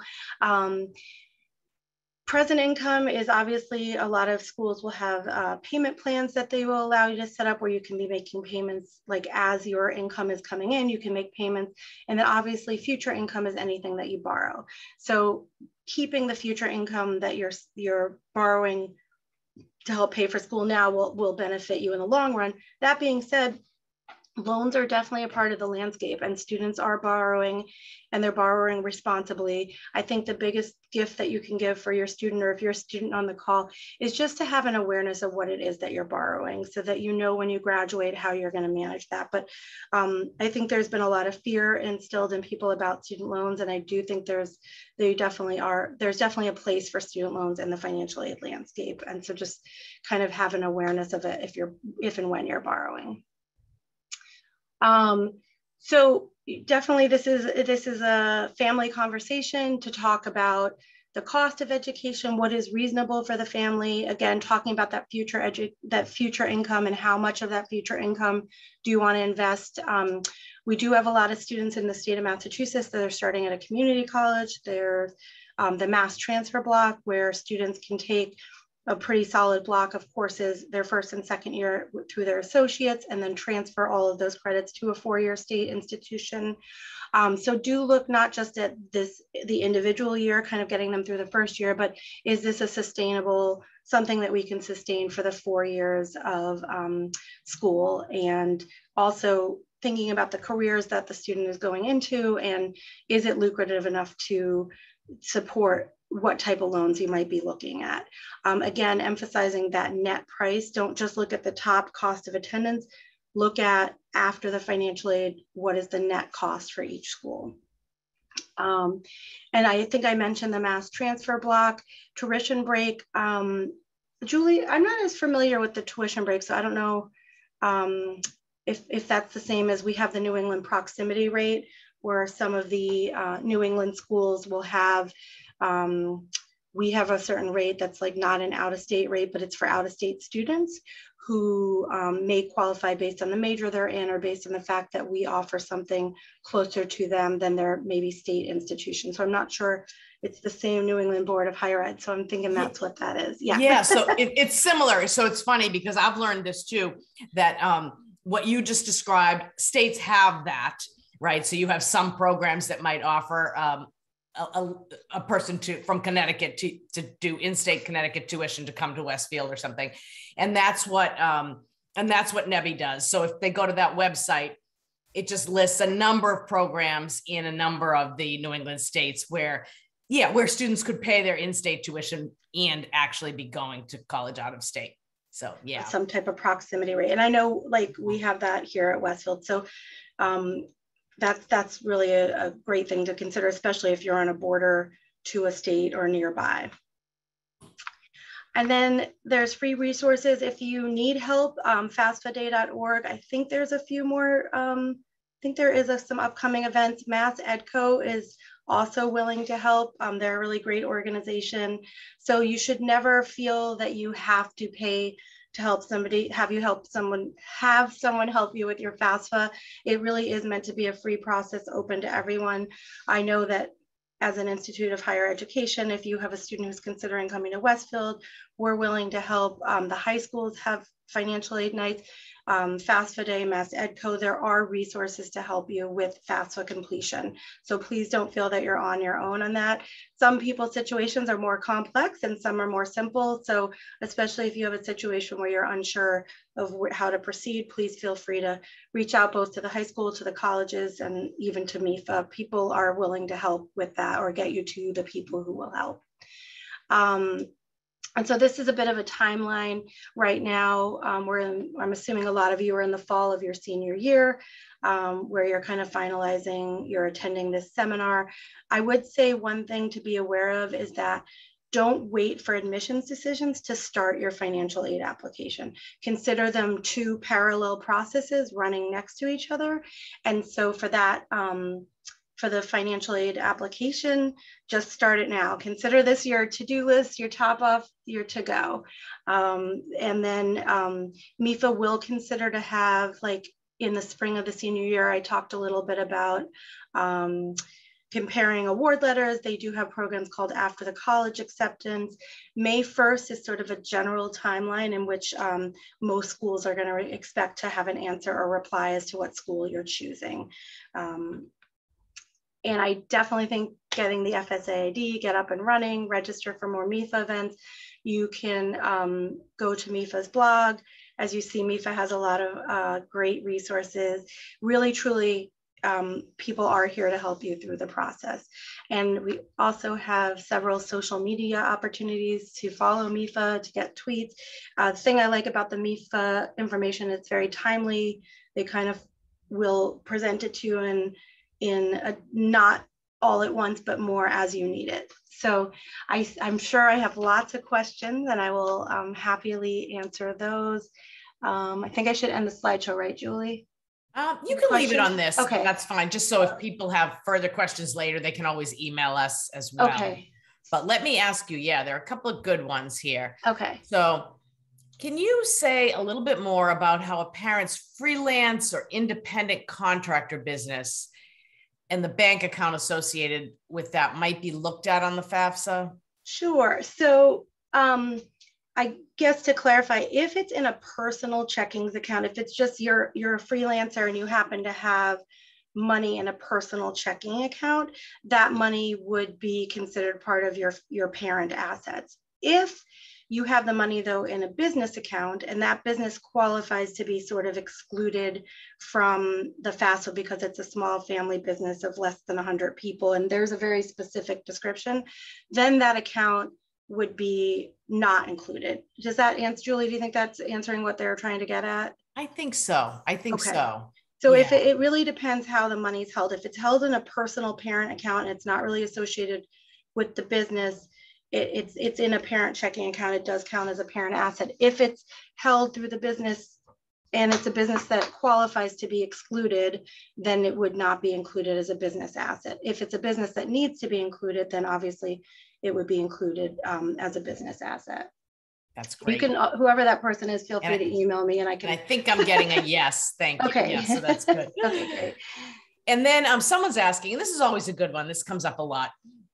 Present income is obviously a lot of schools will have payment plans that they will allow you to set up where you can be making payments like as your income is coming in, you can make payments. And then obviously future income is anything that you borrow. So keeping the future income that you're borrowing to help pay for school now will benefit you in the long run. That being said, loans are definitely a part of the landscape and students are borrowing and they're borrowing responsibly. I think the biggest gift that you can give for your student, or if you're a student on the call, is just to have an awareness of what it is that you're borrowing so that you know when you graduate how you're going to manage that. But I think there's been a lot of fear instilled in people about student loans, and I do think there's definitely a place for student loans in the financial aid landscape. And so just kind of have an awareness of it if and when you're borrowing. So definitely this is a family conversation to talk about the cost of education, what is reasonable for the family. Again, talking about that future income and how much of that future income do you want to invest. We do have a lot of students in the state of Massachusetts that are starting at a community college. There's the mass transfer block where students can take a pretty solid block of courses their first and second year through their associates and then transfer all of those credits to a 4-year state institution. So do look not just at the individual year, kind of getting them through the first year, but is this a sustainable, something that we can sustain for the 4 years of school? And also thinking about the careers that the student is going into, and is it lucrative enough to support what type of loans you might be looking at. Again, emphasizing that net price. Don't just look at the top cost of attendance. Look at, after the financial aid, what is the net cost for each school. And I think I mentioned the mass transfer block, tuition break. Julie, I'm not as familiar with the tuition break, so I don't know if that's the same as we have the New England proximity rate, where some of the New England schools will have, we have a certain rate that's like not an out-of-state rate, but it's for out-of-state students who may qualify based on the major they're in, or based on the fact that we offer something closer to them than their maybe state institution. So I'm not sure it's the same New England Board of Higher Ed. So I'm thinking that's what that is. Yeah. Yeah. So it's similar. So it's funny because I've learned this too, that what you just described, states have that, right? So you have some programs that might offer a person from Connecticut to do in-state Connecticut tuition to come to Westfield or something. And that's what NEBI does. So if they go to that website, it just lists a number of programs in a number of the New England states where students could pay their in-state tuition and actually be going to college out of state. So yeah. Some type of proximity rate. And I know like we have that here at Westfield. So that's really a great thing to consider, especially if you're on a border to a state or nearby. And then there's free resources. If you need help, FAFSA.org. I think there's a few more. I think there is some upcoming events. Mass Edco is also willing to help. They're a really great organization. So you should never feel that you have to pay to help somebody, have someone help you with your FAFSA. It really is meant to be a free process, open to everyone. I know that as an institute of higher education, if you have a student who's considering coming to Westfield, we're willing to help. The high schools have financial aid nights, FAFSA Day, Mass Edco. There are resources to help you with FAFSA completion. So please don't feel that you're on your own on that. Some people's situations are more complex and some are more simple. So especially if you have a situation where you're unsure of how to proceed, please feel free to reach out both to the high school, to the colleges, and even to MEFA. People are willing to help with that or get you to the people who will help. And so this is a bit of a timeline right now. I'm assuming a lot of you are in the fall of your senior year, where you're kind of finalizing, you're attending this seminar. I would say one thing to be aware of is that don't wait for admissions decisions to start your financial aid application. Consider them two parallel processes running next to each other. And so for that, for the financial aid application, just start it now. Consider this your to-do list, your top off, your to-go. And then MEFA will consider to have, like in the spring of the senior year, I talked a little bit about comparing award letters. They do have programs called After the College Acceptance. May 1st is sort of a general timeline in which most schools are going to expect to have an answer or reply as to what school you're choosing. And I definitely think getting the FSA ID, get up and running, register for more MEFA events. You can go to MEFA's blog. As you see, MEFA has a lot of great resources. Really, truly, people are here to help you through the process. And we also have several social media opportunities to follow MEFA, to get tweets. The thing I like about the MEFA information, it's very timely. They kind of will present it to you in not all at once, but more as you need it. So I'm sure I have lots of questions and I will happily answer those. I think I should end the slideshow, right, Julie? You can leave it on this. Okay. That's fine. Just so if people have further questions later, they can always email us as well. Okay. But let me ask you, there are a couple of good ones here. Okay. So can you say a little bit more about how a parent's freelance or independent contractor business and the bank account associated with that might be looked at on the FAFSA? Sure. So I guess to clarify, if it's in a personal checkings account, if it's just you're a freelancer and you happen to have money in a personal checking account, that money would be considered part of your parent assets. If You have the money though in a business account, and that business qualifies to be sort of excluded from the FAFSA because it's a small family business of less than 100 people, and there's a very specific description. Then that account would be not included. Does that answer, Julie? Do you think that's answering what they're trying to get at? I think so. I think okay. so. So if it really depends how the money's held. If it's held in a personal parent account and it's not really associated with the business, it's in a parent checking account, it does count as a parent asset. If it's held through the business and it's a business that qualifies to be excluded, then it would not be included as a business asset. If it's a business that needs to be included, then obviously it would be included as a business asset. That's great. You can, whoever that person is, feel free to email me and I can. I think I'm getting a yes. Thank you. Okay. Yeah, so that's good. Okay, great. And then someone's asking, and this is always a good one. This comes up a lot.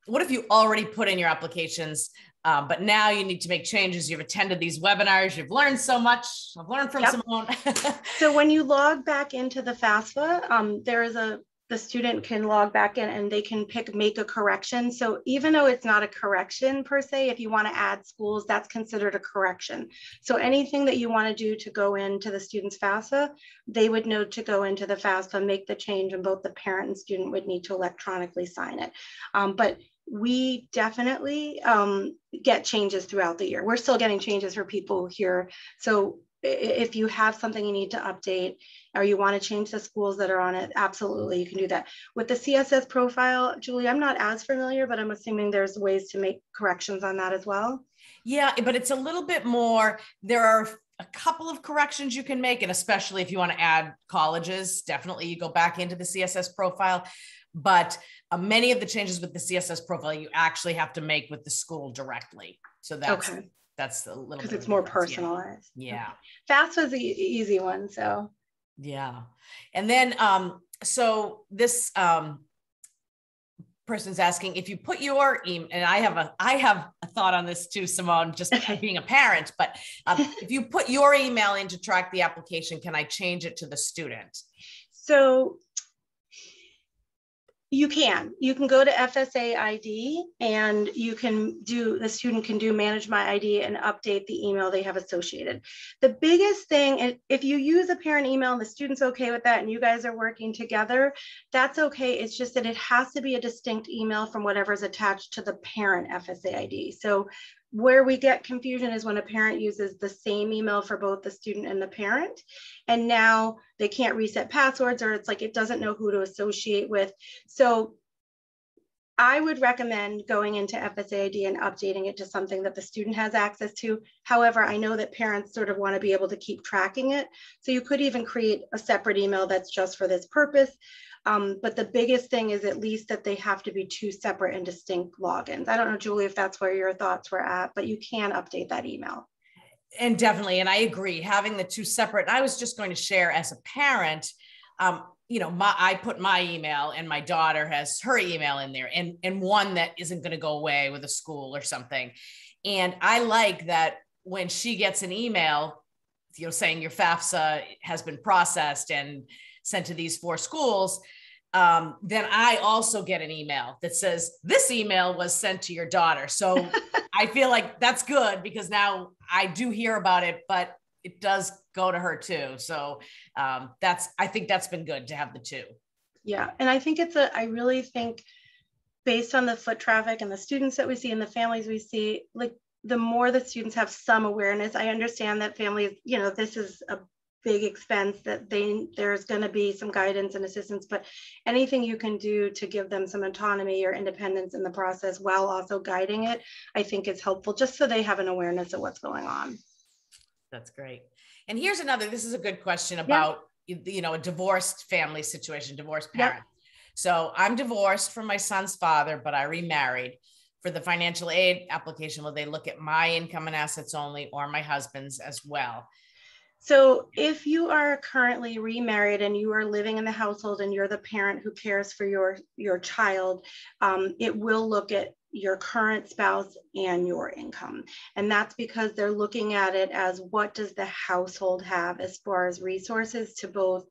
What if you already put in your applications, but now you need to make changes? You've attended these webinars. You've learned so much. I've learned from Simone. So when you log back into the FAFSA, there is the student can log back in and they can make a correction. So even though it's not a correction per se, if you want to add schools, that's considered a correction. So anything that you want to do to go into the student's FAFSA, they would know to go into the FAFSA, make the change, and both the parent and student would need to electronically sign it. But we definitely get changes throughout the year. We're still getting changes for people here. So if you have something you need to update or you want to change the schools that are on it, absolutely, you can do that. With the CSS profile, Julie, I'm not as familiar, but I'm assuming there's ways to make corrections on that as well. Yeah, but it's a little bit more. There are a couple of corrections you can make, and especially if you want to add colleges, definitely you go back into the CSS profile. But many of the changes with the CSS profile, you actually have to make with the school directly. So that's okay. That's a little bit because it's more personalized. Yeah. FAFSA is the easy one. So yeah. And then so this person's asking if you put your email, and I have a thought on this too, Simone, just being a parent, but if you put your email in to track the application, can I change it to the student? So you can go to FSA ID and the student can do manage my ID and update the email they have associated. The biggest thing, if you use a parent email and the student's okay with that and you guys are working together, that's okay. It's just that it has to be a distinct email from whatever's attached to the parent FSA ID. So where we get confusion is when a parent uses the same email for both the student and the parent, and now they can't reset passwords, or it's like it doesn't know who to associate with. So I would recommend going into FSA ID and updating it to something that the student has access to. However, I know that parents sort of want to be able to keep tracking it. So you could even create a separate email that's just for this purpose. But the biggest thing is at least that they have to be two separate and distinct logins. I don't know, Julie, if that's where your thoughts were at, but you can update that email. And definitely, and I agree, having the two separate. I was just going to share as a parent, you know, I put my email and my daughter has her email in there, and one that isn't going to go away with a school or something. And I like that when she gets an email, you know, saying your FAFSA has been processed and sent to these 4 schools, then I also get an email that says this email was sent to your daughter. So I feel like that's good because now I do hear about it, but it does go to her too. So I think that's been good to have the 2. Yeah. And I think I really think based on the foot traffic and the students that we see and the families we see, like the more the students have some awareness, I understand that families, you know, this is a big expense that there's going to be some guidance and assistance, but anything you can do to give them some autonomy or independence in the process while also guiding it, I think is helpful, just so they have an awareness of what's going on. That's great. And here's another, this is a good question about, you know, a divorced family situation, divorced parent. So I'm divorced from my son's father, but I remarried. For the financial aid application, will they look at my income and assets only or my husband's as well? So if you are currently remarried and you are living in the household and you're the parent who cares for your child, it will look at your current spouse and your income. And that's because they're looking at it as what does the household have as far as resources to both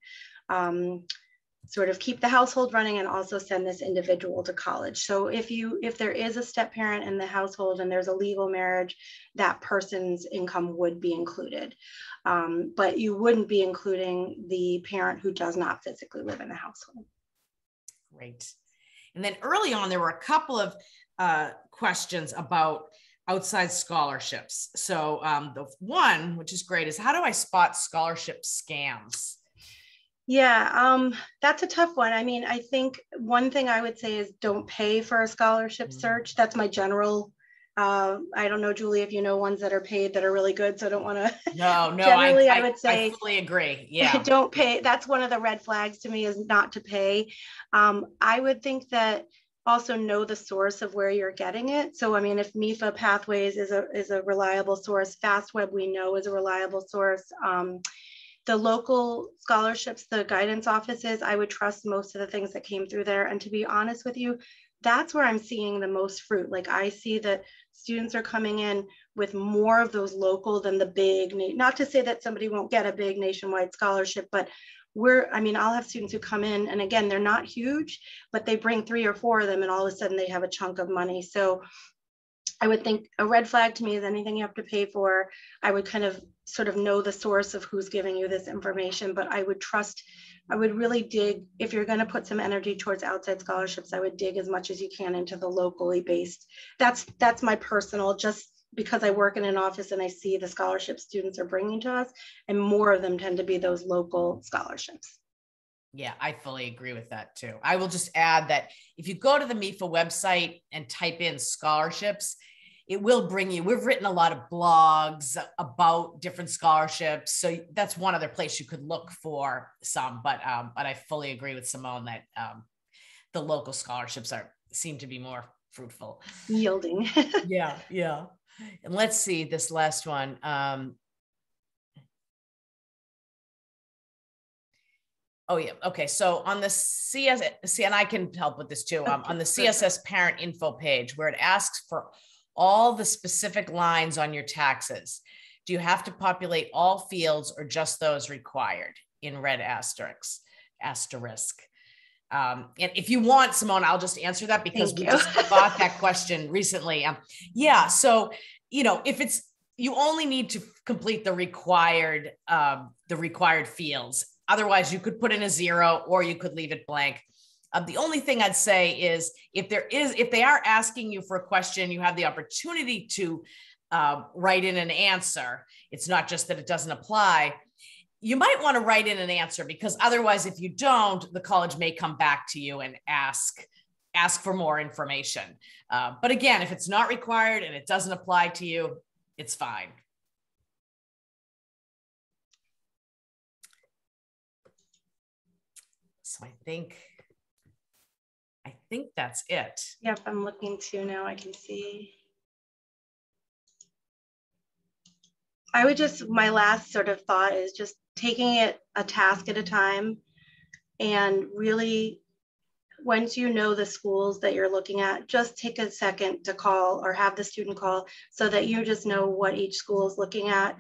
sort of keep the household running and also send this individual to college. So if there is a step parent in the household and there's a legal marriage, that person's income would be included. But you wouldn't be including the parent who does not physically live in the household. Great. And then early on, there were a couple of questions about outside scholarships. So the one, which is great, is how do I spot scholarship scams? Yeah, that's a tough one. I mean, I think one thing I would say is don't pay for a scholarship search. That's my general. I don't know, Julie, if you know ones that are paid that are really good. So I don't want to. No, Generally, I would say I fully agree. Yeah. Don't pay. That's one of the red flags to me, is not to pay. I would think that also know the source of where you're getting it. So, I mean, if MEFA Pathways is a reliable source, FastWeb we know is a reliable source. The local scholarships, the guidance offices, I would trust most of the things that came through there. And to be honest with you, that's where I'm seeing the most fruit. Like, I see that students are coming in with more of those local than the big, not to say that somebody won't get a big nationwide scholarship, but I'll have students who come in, and again, they're not huge, but they bring 3 or 4 of them and all of a sudden they have a chunk of money. So I would think a red flag to me is anything you have to pay for. I would kind of sort of know the source of who's giving you this information, but I would really dig, if you're going to put some energy towards outside scholarships, I would dig as much as you can into the locally based. That's my personal, just because I work in an office and I see the scholarship students are bringing to us, and more of them tend to be those local scholarships. Yeah, I fully agree with that too. I will just add that if you go to the MEFA website and type in scholarships, it will bring you, we've written a lot of blogs about different scholarships. So that's one other place you could look for some, but I fully agree with Simone that the local scholarships seem to be more fruitful. Yielding. Yeah. And let's see this last one. Oh yeah. Okay. So on the CSS, and I can help with this too. On the CSS parent info page, where it asks for all the specific lines on your taxes, do you have to populate all fields or just those required in red asterisk? And if you want, Simone, I'll just answer that because we just got that question recently. Yeah. So, if you only need to complete the required fields. Otherwise, you could put in a 0 or you could leave it blank. The only thing I'd say is if they are asking you for a question, you have the opportunity to write in an answer. It's not just that it doesn't apply. You might want to write in an answer, because otherwise, if you don't, the college may come back to you and ask for more information. But again, if it's not required and it doesn't apply to you, it's fine. So I think that's it. Yep, I'm looking too now. I can see. I would my last sort of thought is just taking it a task at a time, and really, once you know the schools that you're looking at, just take a second to call or have the student call so that you just know what each school is looking at,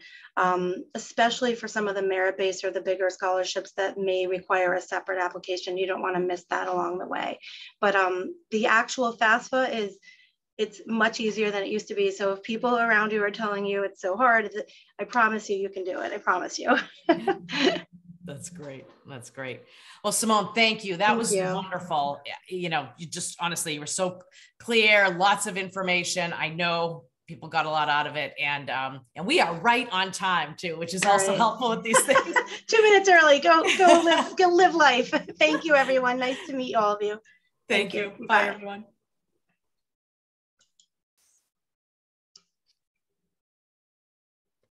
especially for some of the merit-based or the bigger scholarships that may require a separate application. You don't want to miss that along the way. But the actual FAFSA it's much easier than it used to be. So if people around you are telling you it's so hard, I promise you can do it. I promise you. That's great. That's great. Well, Simone, thank you. That was wonderful. You just honestly, you were so clear, lots of information. I know people got a lot out of it, and we are right on time too, which is also helpful with these things. 2 minutes early. Go live life. Thank you, everyone. Nice to meet all of you. Thank you. Bye, everyone.